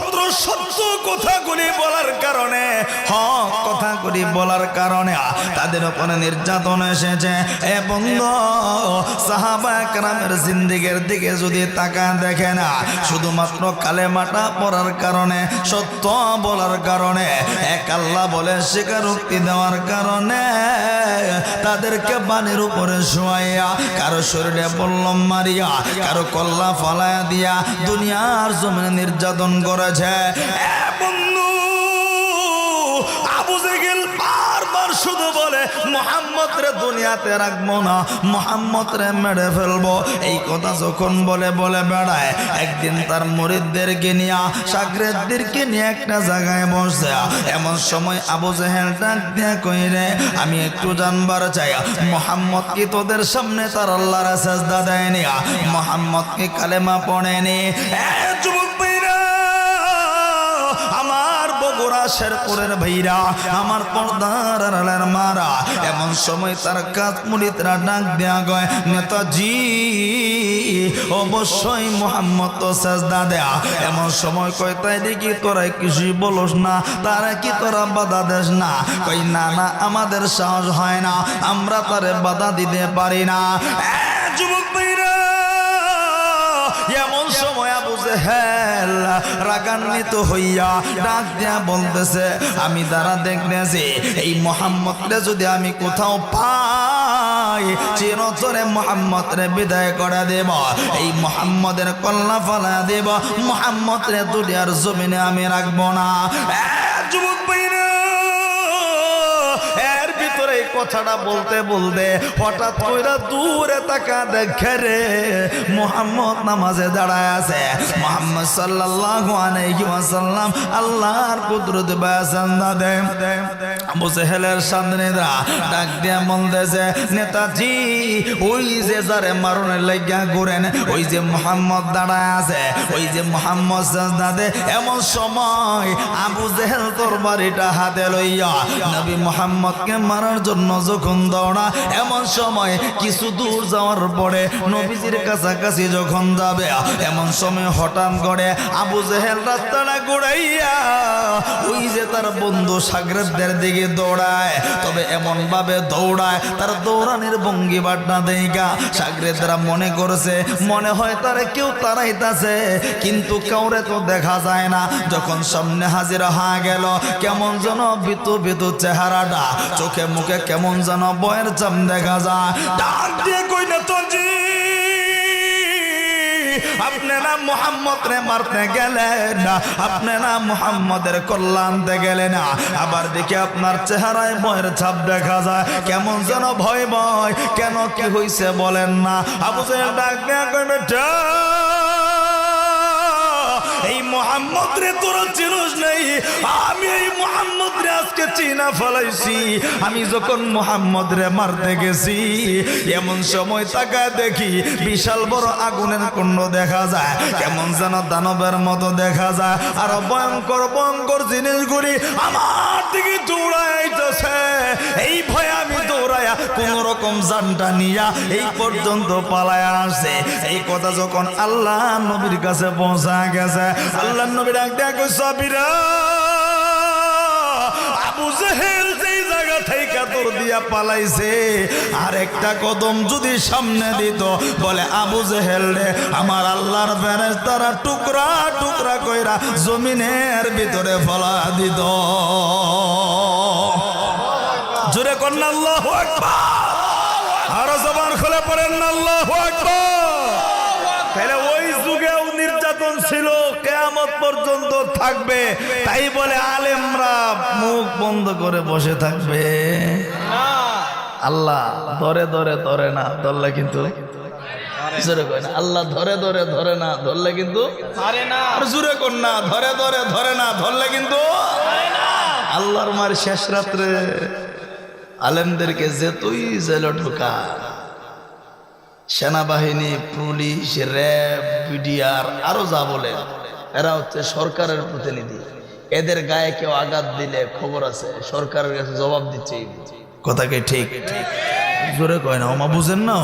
শুধুমাত্র সত্য কথাগুলি বলার কারণে, হক কথাগুলি বলার কারণে তাদের উপরে নির্যাতন এসেছে। এ বন্ধু, সাহাবা একরামের জিন্দেগির দিকে যদি তাকায় দেখে না, শুধুমাত্র কালেমাটা পড়ার কারণে, সত্য বলার কারণে, এক আল্লাহ বলে স্বীকারোক্তি দেওয়ার কারণে তাদেরকে বানের উপরে শোয়াইয়া, কারো শরীরে বল্লম মারিয়া, কারো কল্লা ফালাইয়া দিয়া দুনিয়ার জমিনে নির্যাতন করেছে। বন্ধু, আবু জেহেল বারবার শুধু বলে মুহাম্মদ রে দুনিয়াতে রাখবো না, মুহাম্মদ রে মেরে ফেলবো। এই কথা যখন বলে বলে বেড়ায়, একদিন তার মুরিদদেরকে নিয়ে, শাগরেদদেরকে নিয়ে একটা জায়গায় বসে। এমন সময় আবু জেহেল ডাক দিয়া কইরে, আমি একটু জানবার চাই, মুহাম্মদ কি তোদের সামনে তার আল্লাহর সাজদা দেয়নি? মুহাম্মদ কি কালেমা পড়েনি? যুবক ভাইরা, আমার বগুড়া শেরপুরের ভাইরা, আমার পর্দার আড়ালের মারা, এমন সময় তার কাজ মুরিদরা ডাক দেয়া গয়, নেতাজি অবশ্যই মুহাম্মদ তো সাজদা দেয়া। এমন সময় কয়, তাই দেখি তোরাই কিছু বলস না, তারা কি তোরা বাধা দেস না? কই না না, আমাদের সাহস হয় না, আমরা তারে বাধা দিতে পারি না। যুবক ভাইরা, এমন সময় আবু জেহেল রাগান্বিত হইয়া ডাক দিয়া বলতেছে, আমি দ্বারা দেখতেছি এই মুহাম্মদরে যদি আমি কোথাও পাই, চিরতরে মুহাম্মদরে বিদায় করে দেব, এই মুহাম্মদের কল্লা ফালা দেব, মুহাম্মদরে দুনিয়ার জমিনে আমি রাখবো না। যুবক ভাইরা, এর ভিতরে কথাটা বলতে বলতে হঠাৎ কইরা দূরে তাকা দেখে রে মুহাম্মদ নামাজে দাঁড়ায় আছে। মুহাম্মদ সাল্লাল্লাহু আলাইহি ওয়াসাল্লাম আল্লাহর কুদরত বায়াসান্দা দে। আবু জেহেলের সামনে ডাক দিয়া বলতেছে, নেতাজি ওই যে যারে মারণের লাগিয়া ঘুরেন, ওই যে মুহাম্মদ দাঁড়ায় আছে, ওই যে মুহাম্মদ সাজদা দে। এমন সময় আবু জেহেল তরবারিটা হাতে লইয়া নবী মুহাম্মদকে মারার জন্য যখন দৌড়া, এমন সময় কিছু দূর যাওয়ার পরে নবীজির কাছাকাছি যখন যাবে, এমন সময় হঠাৎ করে আবু জেহেল রাস্তাটা ঘুরাইয়া ওই যে তার বন্ধু শাগরেদদের দিকে দৌড়ায়। তবে এমন ভাবে দৌড়ায়, তার দৌড়ানির ভঙ্গি বাটনা দেইগা শাগরেদরা মনে করছে মনে হয় তারে কেউ তাড়াইতাছে, কিন্তু কাউরে তো দেখা যায় না। যখন সামনে হাজির হয়ে গেল, কেমন যেন বিতু বিতু চেহারাটা, চোখে মুখে কেমন যেন বয়ের চাম দেখা যায়। ডাক দিয়ে কই, নেতাজি আপনি না মুহাম্মদ রে মারতে গেলেন না, আপনি না মুহাম্মদের কল্যাণতে গেলেন না, আবার দেখি আপনার চেহারায় ভয়ের ছাপ দেখা যায়, কেমন যেন ভয় ভয়। কেন, কি হইছে বলেন না? আবু জেহেল ডাক দিয়া কই, বেটা এই মুহাম্মদ রে তোরা চিনিস নাই? আমি এই মুহাম্মদ রে আজকে চিনা ফেলাইছি। আমি যখন মুহাম্মদ রে মারতে গেছি, এমন সময় তাকায় দেখি বিশাল বড় আগুনের কুণ্ড দেখা যায়, কেমন যেন দানবের মতো দেখা যায়, আর ভয়ঙ্কর ভয়ঙ্কর জিনিসগুলি আমার দিকে দৌড়াইতেছে। এই ভয়ে আমি দৌড়াইয়া কোন রকম জানটা নিয়া এই পর্যন্ত পালায়া আসছে। এই কথা যখন আল্লাহ নবীর কাছে পৌঁছা গেছে, আল্লাহ নবী ডাক দেয়া কই, সাবিরা আবু জেহেল যেই জায়গা থেকে তোর দিয়া পালাইছে, আর একটা কদম যদি সামনে দিত, বলে আবু জেহেল রে আমার আল্লাহর ফেরেশতারা টুকরা টুকরা কইরা জমিনের ভিতরে ফলা দিত। জোরে কন্না আল্লাহু আকবার, আরো জবান খুলে পড়েন না আল্লাহু আকবার। তাহলে ওই যুগেও নির্যাতন ছিল, কিয়ামত পর্যন্ত থাকবে। তাই বলে আলেমরা মুখ বন্ধ করে বসে থাকবে? আল্লাহ ধরে ধরে ধরে না ধরলে কিন্তু আল্লাহ ধরে ধরে ধরে না ধরলে কিন্তু জুড়ে কর না, ধরে ধরে ধরে না ধরলে কিন্তু আল্লাহর মার শেষ রাত্রে আলেমদেরকে যেতুই জেলে ঢোকা, সেনাবাহিনী, পুলিশ, র্যাব, বিডিআর আরো যা বলে, এরা হচ্ছে সরকারের প্রতিনিধি। এদের গায়ে কেউ আঘাত দিলে খবর আছে, সরকারের কাছে জবাব দিচ্ছে। কথাকে ঠিক জোরে কয় না, ওমা বুঝেন না?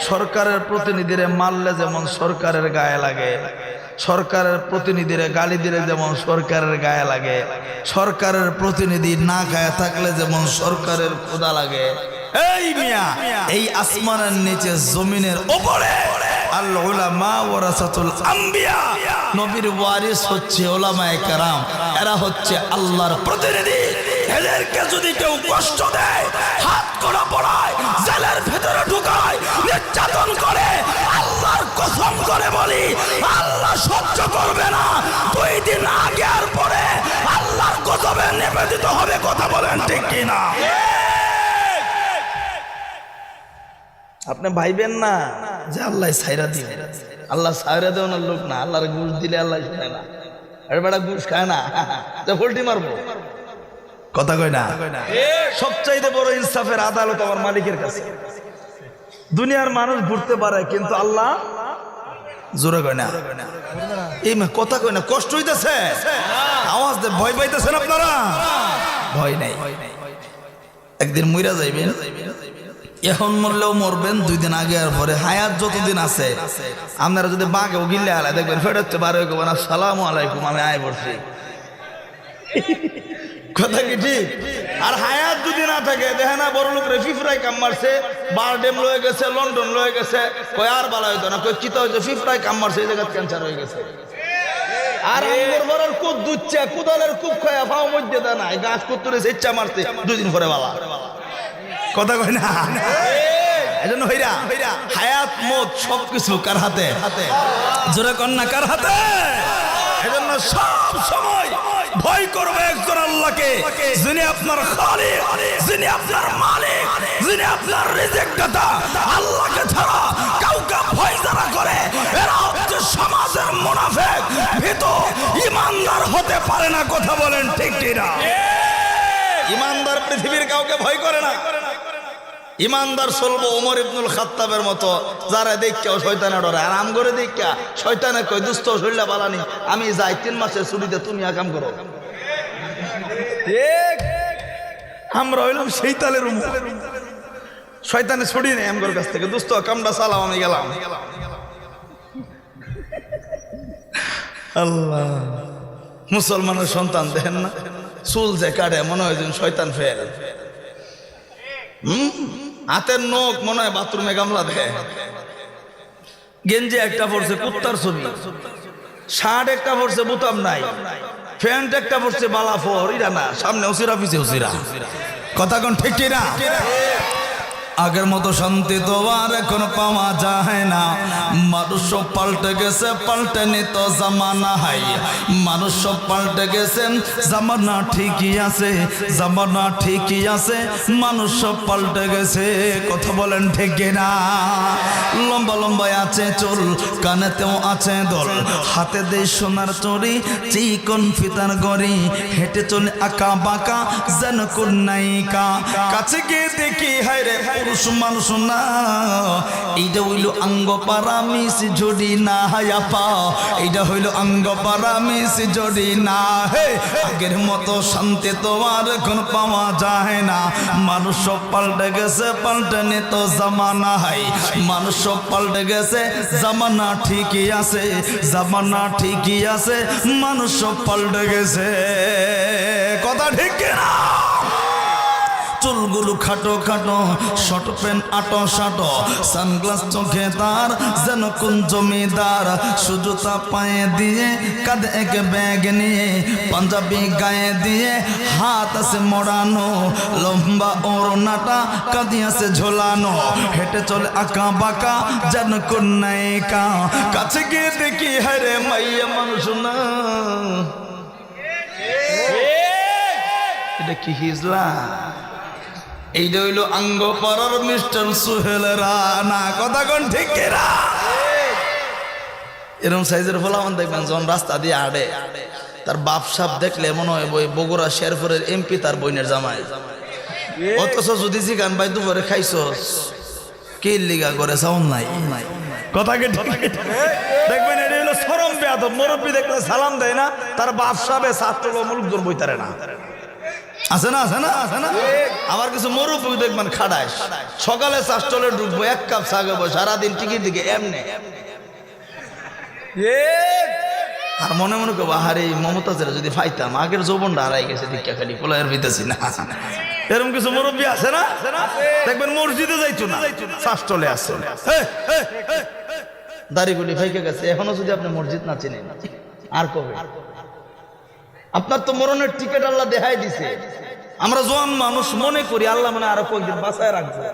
সরকারের প্রতিনিধিরে মারলে যেমন সরকারের গায়ে লাগে, সরকারের প্রতিনিধিরা গালি দিলে যেমন সরকারের গায়ে লাগে, সরকারের প্রতিনিধি না গায়ে থাকলে যেমন সরকারের ক্ষুধা লাগে। এই মিয়া, এই আসমানের নিচে জমিনের উপরে আল উলামা ওয়ারাসাতুল আম্বিয়া, নবীর ওয়ারিস হচ্ছে উলামায়ে কেরাম। এরা হচ্ছে আল্লাহর প্রতিনিধি। এদেরকে যদি কেউ কষ্ট দেয়, হাত করা পড়ায়, জেলের ভেতরে ঢুকায়, নির্যাতন করে, আল্লাহর কসম করে বলি আল্লাহ সহ্য করবে না। 2 দিন আগে আর পরে আল্লাহর গজবে নিবেদিত হবে। কথা বলেন ঠিক কিনা? আপনি ভাইবেন না যে আল্লাহ সাইরা দিবে। আল্লাহ সাইরা দেওয়ার লোক না। আল্লাহর ঘুষ দিলে আল্লাহ শোনে না। আরে বেটা ঘুষ খায় না, পোল্টি মারবো। কথা কয় না? সবচাইতে বড় ইনসাফের আদালত আমার মালিকের কাছে। দুনিয়ার মানুষ ঘুরতে পারে কিন্তু আল্লাহ জোরে কয় না। এই কথা কয় না, কষ্ট হইতেছে, আওয়াজ দে, ভয় পাইতেছেন আপনারা? ভয় নাই, একদিন মইরা যাইবেন। এখন মরলেও মরবেন, 2 দিন আগে আর পরে। হায়াত যতদিন আছে, আপনারা যদি বাঘেও গিলে আলা দেখবেন ফেরত বারে কবেন আসসালামু আলাইকুম, আমি আয় পড়ছি। কথা কি ঠিক? আর হায়াত যদি না থাকে, দেখে না বড় লোকরে ফিফরাই কাম মারছে, বারডেম লয়ে গেছে, লন্ডন লয়ে গেছে, কই আর বালা হইতো না, কই চিতা হয়েছে ফিফরাই কাম মারছে, এই জায়গায় ক্যান্সার হয়ে গেছে। আর আমগর বড়র কুদ দুচ্ছে, কুদালের কুপ খায়া ফাও মধ্যে দেয় নাই, গাছ কুত্তুরে ইচ্ছা মারছে, 2 দিন পরে বালা। কথা কয় না? এজন্য হইরা হায়াত মত সবকিছু কার হাতে? জোরে কন্যা কার হাতে? এজন্য সব সময় ভয় করবে একজন আল্লাহকে, যিনি আপনার খালিক, যিনি আপনার মালিক, যিনি আপনার রিজিক দাতা। আল্লাহকে ছাড়া কাউকে ভয় যারা করে, এরা হচ্ছে সমাজের মুনাফিক, ভীতু, ইমানদার হতে পারে না। কথা বলেন ঠিক কিনা? ইমানদার পৃথিবীর কাউকে ভয় করে না। ইমানদার চলবো ওমর ইবনুল খাত্তাবের মতো, যারা দেখা শয়তানে ডরে। আর আম করে দেখা শয়তানে কই দুস্থ শরীরে বালানি, আমি যাই 3 মাসের ছুটিতে, তুমি কাম করো। আমরা হইলাম সেই তালের শয়তানে ছড়ি নেই আমগর কাছ থেকে, দুস্থ কামটা চালাও, আমি গেলাম। আল্লাহ, মুসলমানের সন্তান দেখেন না, চুল যে কাটে মনে হয় যেন শয়তান ফেল। হাতের নখ মনে হয় বাথরুমে গামলা দেয়। গেঞ্জি একটা পড়ছে কুত্তার ছবি, শার্ট একটা পড়ছে বোতাম নাই, প্যান্ট একটা পড়ছে বালাফর, ইরা না, সামনে উসিরা পিছে উসিরা। কথা কোন ঠিক না? আগের মতো শান্তি তো আর এখন পাওয়া যায় না। মানুষ সব পাল্টে গেছে, পাল্টেনি তো জামানা হাই। মানুষ সব পাল্টে গেছে, জামানা ঠিকই আছে, জামানা ঠিকই আছে, মানুষ সব পাল্টে গেছে। কথা বলেন ঠিক না? লম্বা লম্বায় আছে চুল, কানেতেও আছে দল, হাতে দেয় সোনার চড়ি, চিকন ফিতার গড়ি, হেঁটে চলে আঁকা বাঁকা যেন কোন নায়িকা। কাছে গিয়ে দেখি হায় রে পুরুষ মানুষ না, এইটা হইল আঙ্গ পারামিস জড়ি না। হায়াপা, এইটা হইল আঙ্গ পারামিস জড়ি না। হে, আগের মতো শান্তি তো আর এখন পাওয়া যায় না। মানুষ সব পাল্টে গেছে, পাল্টেনি তো জামানা হাই। মানুষ সব পাল্টে গেছে, জামানা ঠিকই আছে, জামানা ঠিকই আছে, মানুষ সব পাল্টে গেছে। কথা ঠিক কিনা? চুলগুলো খাটো খাটো, শর্ট প্যান্ট আটো সাটো, সানগ্লাস চোখে তার যেন কোন জমিদার, সুজুতা পায়ে দিয়ে, কাঁধে এক ব্যাগ নিয়ে, পাঞ্জাবি গায়ে দিয়ে, হাত আছে মোড়ানো, লম্বা ওড়নাটা কাঁধে আছে ঝোলানো, হেঁটে চলে আঁকা বাঁকা যেন কোন নায়িকা। কাছে গিয়ে দেখি হায় রে মাইয়া মানুষ না, এটা কি হিজলা? এইটা হইল আঙ্গ পাড়ার মিস্টার সোহেল রানা। কথা কোন ঠিক কিনা? এরকম সাইজের ফলাফল দেখবেন যখন রাস্তা দিয়ে আড়ে, তার বাপ সাপ দেখলে মনে হয় বই বগুড়া শেরপুরের এমপি তার বোনের জামাই। অথচ যদি জিগান ভাই দুপুরে খাইছস কি লিগা করে সাউন্ড নাই। কথা কি দেখবেন? এটা হইলো শরম বেয়াদব। মুরব্বী দেখলে সালাম দেয় না, তার বাপ সাহেব ছাত্র মুলুকজন বইতারে না। আছে না, আছে না, আছে না? আবার কিছু মুরব্বী দেখবেন খাড়ায়, সকালে চাষটলে ঢুকবো, 1 কাপ চা খাবো, সারাদিন টিকিট দিকে এমনি। আর মনে মনে করবো আহারে মমতাজের যদি ফাইতাম আগের যৌবনটা হারাই গেছে দীক্ষা খালি কোলায়ের ভিতেছি না। এরকম কিছু মুরব্বী আছে না, দেখবেন মসজিদে যাইতো না, শ্বাস চলে আসছে, দাড়িগুলি ফাইকে গেছে, এখনো যদি আপনি মসজিদ না চিনেন আর কবে? আপনার তো মরণের টিকিট আল্লাহ দেখাই দিছে। আমরা জোয়ান মানুষ মনে করি আল্লাহ মানে আরো কয়েকদিন বাঁচায় রাখবে,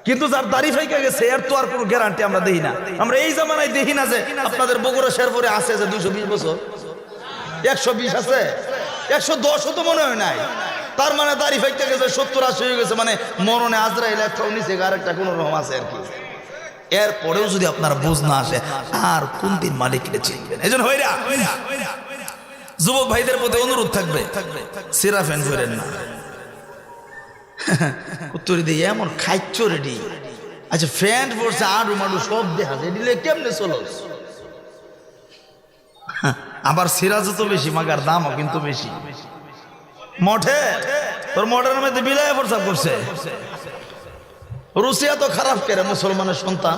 কিন্তু যার দাড়ি ফাইকা গেছে এর তো আর কোনো গ্যারান্টি আমরা দেখি না। আমরা এই জামানায় দেখি না যে আপনাদের বগুড়া শেরপুরে আছে যে 220 বছর, 120 আছে, 110 তো মনে হয় নাই। তার মানে দাড়ি ফাইকা গেছে 70-80 হয়ে গেছে, মানে মরণে আজরাইল একটা নিচে আর একটা কোনো রকম আছে আর কি। এরপরেও যদি আপনার বুঝ না আসে আর কোন দিন মালিককে চিনবেন? এই জন্য হইরা যুবক ভাইদের প্রতি অনুরোধ থাকবে, সিরা ফ্যান করেন না। উত্তর দিয়ে এমন খাইচ্ছ রেডি, আচ্ছা ফ্যান্ট পড়ছে আড়ু মাডু সব দেখা যায়, দিলে কেমনে চলো? আবার সিরাজও তো বেশি, মাগার দামও কিন্তু বেশি। মঠে তোর মঠের মধ্যে বিলায় প্রস্তাব করছে, রুসিয়া তো খারাপ করে মুসলমানের সন্তান।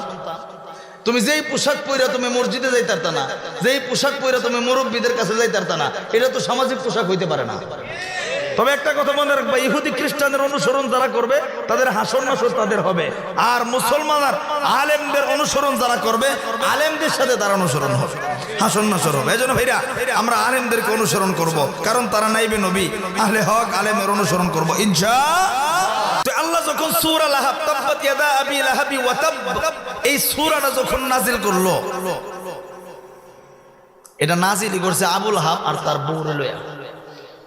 তুমি যেই পোশাক পরে তুমি মসজিদে যাইতারতা না, যেই পোশাক পরে তুমি মুরব্বীদের কাছে যাইতারতা না, এটা তো সামাজিক পোশাক হইতে পারে না। তবে একটা কথা মনে রাখবা, ইহুদি খ্রিস্টানদের অনুসরণ যারা করবে তাদের হাসর নাসর তাদের হবে, আর মুসলমান আর আলেমদের অনুসরণ যারা করবে আলেমদের সাথে তার অনুসরণ হবে, হাসর নাসর হবে। এই জন্য ভাইরা আমরা আলেমদেরকে অনুসরণ করব, কারণ তারা নাইবে নবী, আহলে হক আলেমের অনুসরণ করব ইনশাআল্লাহ। তো আল্লাহ যখন সূরা লাহাব তাব্বাত ইয়াদা আবি লাহাবি ওয়া তাব, এই সূরাটা যখন নাজিল করলো, এটা নাজিলই করছে আবু লাহাব আর তার বউরে লইয়া।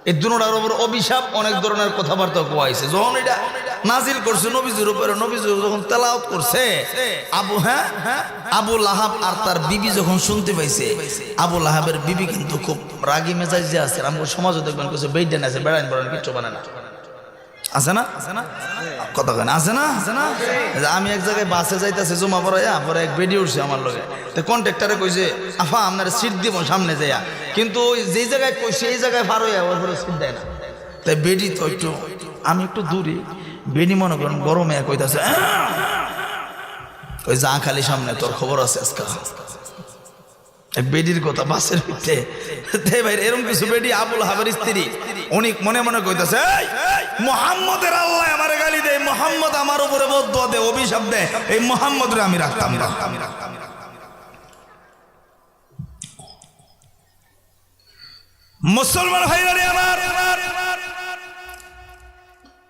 এই দুটার উপর অভিশাপ, অনেক ধরনের কথাবার্তা কোয়া হয়েছে। যখন এটা নাজিল করছে নবীজির উপরে, নবীজি যখন তেলাওয়াত করছে, আবু লাহাব আর তার বিবি যখন শুনতে পাইছে, আবু লাহাবের বিবি কিন্তু খুব রাগী মেজাজে আছে। আমার সমাজে দেখবেন কিছু বেইডেন আছে, বেড়াইন বেড়ান কিচ্ছু বানে না, আছে না কথা কেন আছে না? আমি এক জায়গায় বাসে যাইতেছে জমা পড়াইয়া, পরে এক বেডি উঠছে আমার লগে, তো কন্ট্রাক্টরে কইছে আফা আপনার সিট দিব সামনে যাইয়া, কিন্তু যেই জায়গায় কইছে এই জায়গায় পার হইয়া ওর পরে সিট দেয় না। তাই বেডি তো একটু, আমি একটু দূরে, বেডি মনে করেন গরমে কইতাছে ওই যা খালি সামনে তোর খবর আছে আজকাল। বেডির কথা বাসের ভিতরে ভাই, এরকম কিছু বেডি আবুল হাবের স্ত্রী অনেক মনে মনে কইতাছে মুহাম্মদের আল্লাহ আমার গালি দেয়, মুহাম্মদ আমার উপরে বদদুয়া দেয়, অভিশাপ দেয়, এই মুহাম্মদরে আমি রাখতাম না। মুসলমান ভাইরা রে আমার,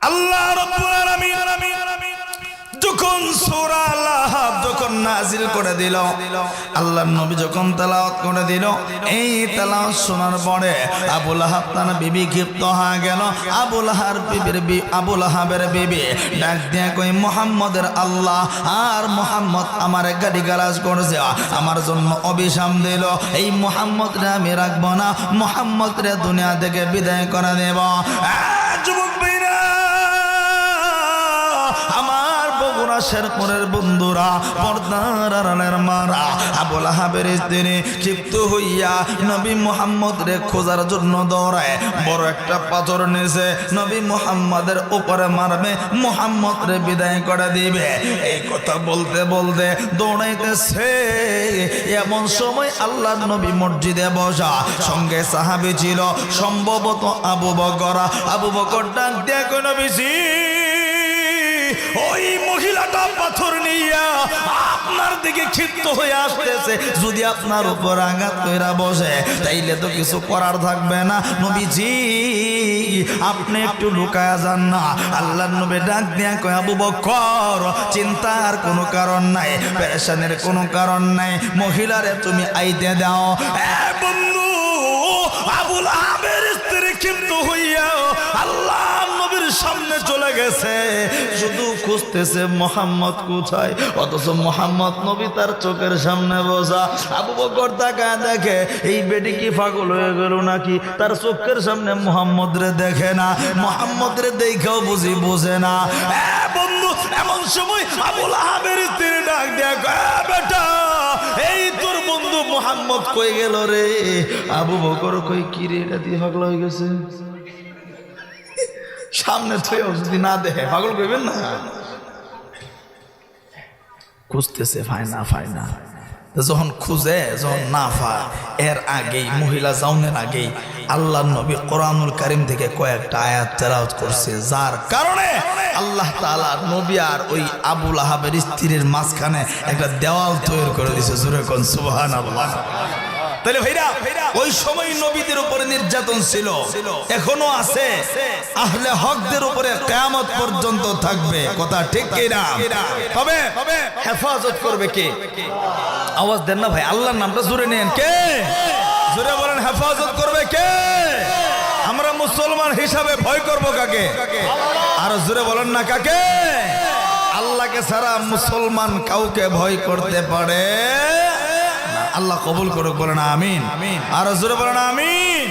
আল্লাহ রাব্বুল আলামিন যখন সূরা লাহাব যখন নাজিল করে দিল, আল্লাহর নবী যখন তেলাওয়াত করে দিল, এই তেলাওয়াত শোনার পরে আবু লাহাব তার বিবি ক্ষিপ্ত হয়ে গেল। আবু লাহাবের বিবি ডাক দিয়ে কই মুহাম্মদের আল্লাহ আর মুহাম্মদ আমার গালি গালাজ করছে, আমার জন্য অভিশাপ দিল, এই মুহাম্মদ রে আমি রাখবো না, মুহাম্মদ রে দুনিয়া থেকে বিদায় করে দেব। যুবক ভাইরা আমার বগুড়া শেরপুরের বন্ধুরা, পর্দার আড়ালের মারা, আবু লাহাবের স্ত্রী ক্ষিপ্ত হইয়া নবী মুহাম্মদ রে খোঁজার জন্য দৌড়ায়, বড় একটা পাথর নিছে, নবী মুহাম্মদের উপরে মারবে, মুহাম্মদ রে বিদায় করে দিবে। এই কথা বলতে বলতে দৌড়াইতেছে, এমন সময় আল্লাহর নবী মসজিদে বসা, সঙ্গে সাহাবী ছিল সম্ভবত আবু বকর। আবু বকর ডাক দিয়ে কই নবীজি, ওই মহিলাটা পাথর নিয়া আপনার দিকে ক্ষিপ্ত হয়ে আসতেছে, যদি আপনার উপর আঘাত কইরা বসে তাইলে তো কিছু করার থাকবে না, নবীজি আপনি একটু লুকায়া যান না। আল্লাহর নবী ডাক দিয়া কয় আবু বকর, চিন্তার কোনো কারণ নাই, পেরেশানির কোনো কারণ নাই, মহিলারে তুমি আইতে দাও। বন্ধু আবু লাহাবের স্ত্রী ক্ষিপ্ত হইয়া আল্লাহ নবীর সামনে চলে গেছে, শুধু খুঁজতেছে মুহাম্মদ কোথায়, অথচ মুহাম্মদ নবী তার চোখের সামনে বসা। আবু বকর তাকায় দেখে এই বেটি কি পাগল হয়ে গেল নাকি, তার চোখের সামনে মুহাম্মদ রে দেখে না, মুহাম্মদ রে দেখেও বুঝি বোঝে না। বন্ধু এমন সময় আবু লাহাবের স্ত্রী ডাক দেয়া বেটা, এই তোর বন্ধু মুহাম্মদ কই গেল রে? আবু বকর কই কি রে, এটা দিয়ে পাগল হয়ে গেছে, সামনে থেকেও যদি না দেখে পাগল কইবেন না, খুঁজতেছে ফায়না ফায়না। যখন খুঁজে যখন না পায় এর আগেই মহিলা জাউনের আগেই আল্লাহ নবী কোরআনুল কারীম থেকে কয়েকটা আয়াত তেলাওয়াত করছে, যার কারণে আল্লাহ তাআলা নবী আর ওই আবু লাহাবের স্ত্রীর মাঝখানে একটা দেওয়াল তৈরি করে দিয়েছে। জোরে কোন সুবহানাল্লাহ। তাহলে ভাইরা ওই সময় নবীদের উপরে নির্যাতন ছিল, এখনো আছে, আহলে হকদের উপরে কিয়ামত পর্যন্ত থাকবে। কথা ঠিক কি না? তবে হেফাজত করবে কে? আওয়াজ দেন না ভাই, আল্লাহর নামটা জোরে নেন। কে? জোরে বলেন, হেফাজত করবে কে? আমরা মুসলমান হিসাবে ভয় করব কাকে? আর জোরে বলেন না কাকে? আল্লাহকে ছাড়া মুসলমান কাউকে ভয় করতে পারে না। আল্লাহ কবুল করুক, বলেন আমিন। আর জোরে বলেন আমিন।